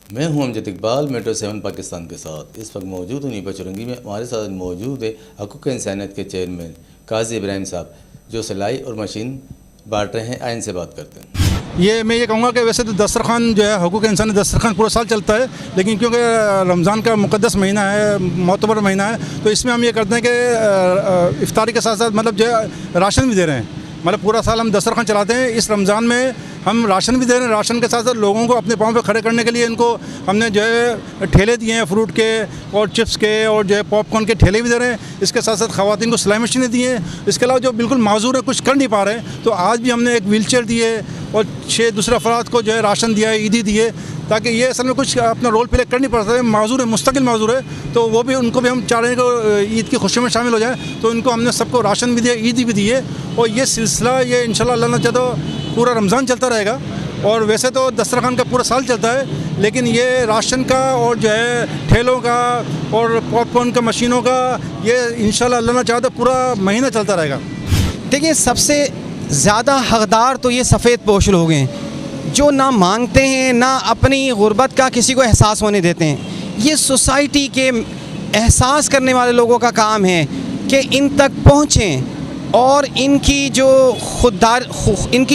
मैं हूं अमजद इकबाल, मेट्रो 7 पाकिस्तान के साथ। इस वक्त मौजूद हूँ नीपा चुरंगी में। हमारे साथ मौजूद है हकूक़ इंसानियत के चेयरमैन काजी इब्राहिम साहब, जो सिलाई और मशीन बांट रहे हैं। आइन से बात करते हैं। मैं ये कहूँगा कि वैसे तो दस्तरखान जो है हकूक़ इंसानियत दस्तरखान पूरा साल चलता है, लेकिन क्योंकि रमज़ान का मुक़द्दस महीना है, मोतबर महीना है, तो इसमें हम ये करते हैं कि इफ्तारी के साथ साथ मतलब जो है राशन भी दे रहे हैं। मतलब पूरा साल हम दस्तरखान चलाते हैं, इस रमज़ान में हम राशन भी दे रहे हैं। राशन के साथ साथ लोगों को अपने पाँव पे खड़े करने के लिए इनको हमने जो है ठेले दिए हैं, फ्रूट के और चिप्स के और जो है पॉपकॉर्न के ठेले भी दे रहे हैं। इसके साथ साथ ख़वातीन को सिलाई मशीनें दी हैं। इसके अलावा जो बिल्कुल माजूर है, कुछ कर नहीं पा रहे हैं, तो आज भी हमने एक व्हील चेयर दी है और 6 दूसरे अफराद को जो है राशन दिया है, ईदी दी है, ताकि ये असल में कुछ अपना रोल प्ले कर नहीं पड़ता है। माजूर है, मुस्तकिल माजूर है, तो वो भी उनको भी हम चाह रहे हैं कि ईद की खुशी में शामिल हो जाए। तो इनको हमने सबको राशन भी दिया, ईदी भी दी है, और ये सिलसिला ये इंशाल्लाह अल्लाह ने चाहे तो पूरा रमज़ान चलता रहेगा। और वैसे तो दस्तरखान का पूरा साल चलता है, लेकिन ये राशन का और जो है ठेलों का और पॉपकॉर्न का मशीनों का ये इंशाल्लाह अल्लाह ने चाहे तो पूरा महीना चलता रहेगा। देखिए, सबसे ज़्यादा हकदार तो ये सफ़ेद पोश लोग हैं, जो ना मांगते हैं ना अपनी गुर्बत का किसी को एहसास होने देते हैं। ये सोसाइटी के एहसास करने वाले लोगों का काम है कि इन तक पहुँचें और इनकी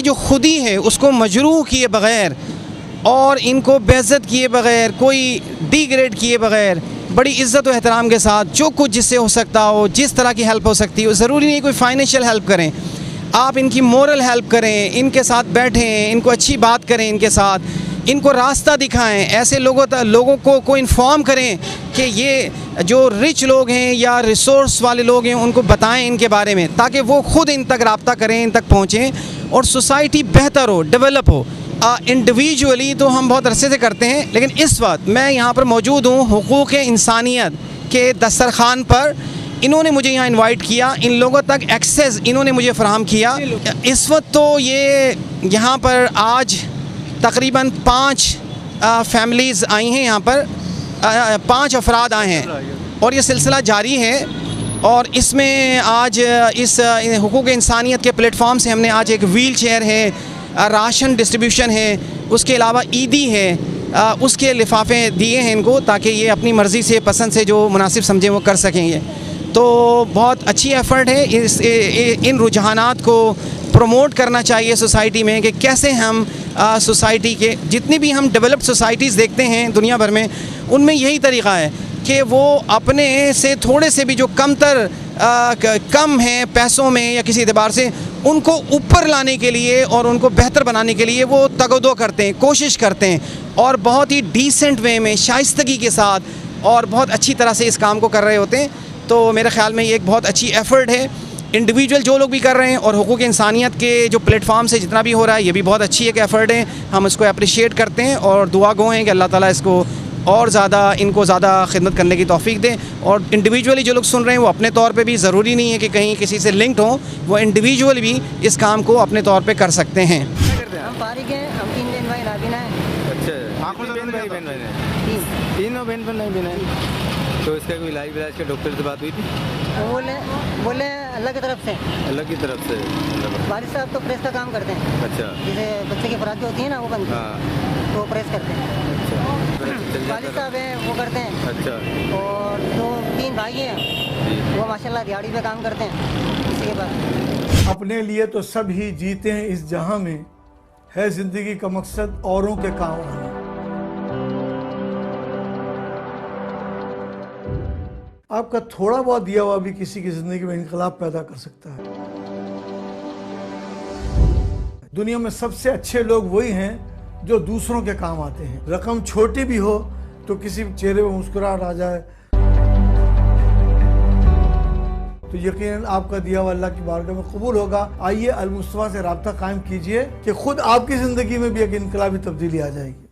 जो खुदी है उसको मजरूह किए बग़ैर और इनको बेइज्जत किए बग़ैर, कोई डिग्रेड किए बग़ैर, बड़ी इज़्ज़त और एहतराम के साथ जो कुछ जिससे हो सकता हो, जिस तरह की हेल्प हो सकती हो, ज़रूरी नहीं कोई फ़ाइनेंशियल हेल्प करें, आप इनकी मोरल हेल्प करें, इनके साथ बैठें, इनको अच्छी बात करें, इनके साथ इनको रास्ता दिखाएं। ऐसे लोगों को इन्फॉर्म करें कि ये जो रिच लोग हैं या रिसोर्स वाले लोग हैं उनको बताएं इनके बारे में, ताकि वो खुद इन तक रब्ता करें, इन तक पहुँचें और सोसाइटी बेहतर हो, डेवलप हो। इंडिविजुअली तो हम बहुत अरसे से करते हैं, लेकिन इस वक्त मैं यहाँ पर मौजूद हूँ हुकूक़ इंसानियत के दस्तरखान पर। इन्होंने मुझे यहाँ इनवाइट किया, इन लोगों तक एक्सेस इन्होंने मुझे फ़राहम किया। इस वक्त तो ये यहाँ पर आज तकरीबन 5 फैमिलीज़ आई हैं, यहाँ पर 5 अफराद आए हैं और ये सिलसिला जारी है। और इसमें आज इस हुकूक़ इंसानियत के प्लेटफॉर्म से हमने आज एक व्हील चेयर है, राशन डिस्ट्रीब्यूशन है, उसके अलावा ईदी है, उसके लिफाफे दिए हैं इनको, ताकि ये अपनी मर्ज़ी से, पसंद से जो मुनासिब समझें वो कर सकेंगे। तो बहुत अच्छी एफ़र्ट है। इन रुझानात को प्रमोट करना चाहिए सोसाइटी में कि कैसे हम सोसाइटी के जितनी भी हम डेवलप्ड सोसाइटीज़ देखते हैं दुनिया भर में, उनमें यही तरीक़ा है कि वो अपने से थोड़े से भी जो कम हैं पैसों में या किसी एतबार से, उनको ऊपर लाने के लिए और उनको बेहतर बनाने के लिए वो तगदो करते हैं, कोशिश करते हैं, और बहुत ही डिसेंट वे में, शाइस्तगी के साथ और बहुत अच्छी तरह से इस काम को कर रहे होते हैं। तो मेरे ख़्याल में ये एक बहुत अच्छी एफ़र्ट है। इंडिविजुअल जो लोग भी कर रहे हैं और हुकूक़ इंसानियत के जो प्लेटफॉर्म से जितना भी हो रहा है, ये भी बहुत अच्छी एक एफ़र्ट है। हम इसको अप्रिशिएट करते हैं और दुआ गो हैं कि अल्लाह ताला इसको और इनको ज़्यादा खिदमत करने की तौफ़ीक दें। और इंडिविजुअली जो लोग सुन रहे हैं वो अपने तौर पे भी, ज़रूरी नहीं है कि कहीं किसी से लिंक्ड हों, वो इंडिविजुअल भी इस काम को अपने तौर पे कर सकते हैं। हम फारिग हैं, हम 3 बहन भाई नाबिना है। अच्छा, तीनों बहन भाई हैं। तो इसका कोई इलाज विलाज के डॉक्टर से बात हुई थी? बोले अल्लाह की तरफ से। अल्लाह की तरफ से? वालिद साहब तो प्रेस का काम करते हैं। अच्छा। जैसे बच्चे की खुराक होती है ना, वो बनती है, तो प्रेस करते हैं। अच्छा। वालिद साहब हैं, वो करते हैं। अच्छा। और 2-3 भाई हैं, वो माशाल्लाह दिहाड़ी पे काम करते हैं। इसके बाद अपने लिए तो सब ही जीते हैं इस जहां में, है जिंदगी का मकसद औरों के काम आना। आपका थोड़ा बहुत दिया हुआ भी किसी की जिंदगी में इनकलाब पैदा कर सकता है। दुनिया में सबसे अच्छे लोग वही हैं जो दूसरों के काम आते हैं। रकम छोटी भी हो तो किसी चेहरे पर मुस्कुराहट आ जाए तो यकीनन आपका दिया हुआ अल्लाह की बारगाह में कबूल होगा। आइए अल मुस्तफा से राब्ता कायम कीजिए कि खुद आपकी जिंदगी में भी एक इनकलाबी तब्दीली आ जाएगी।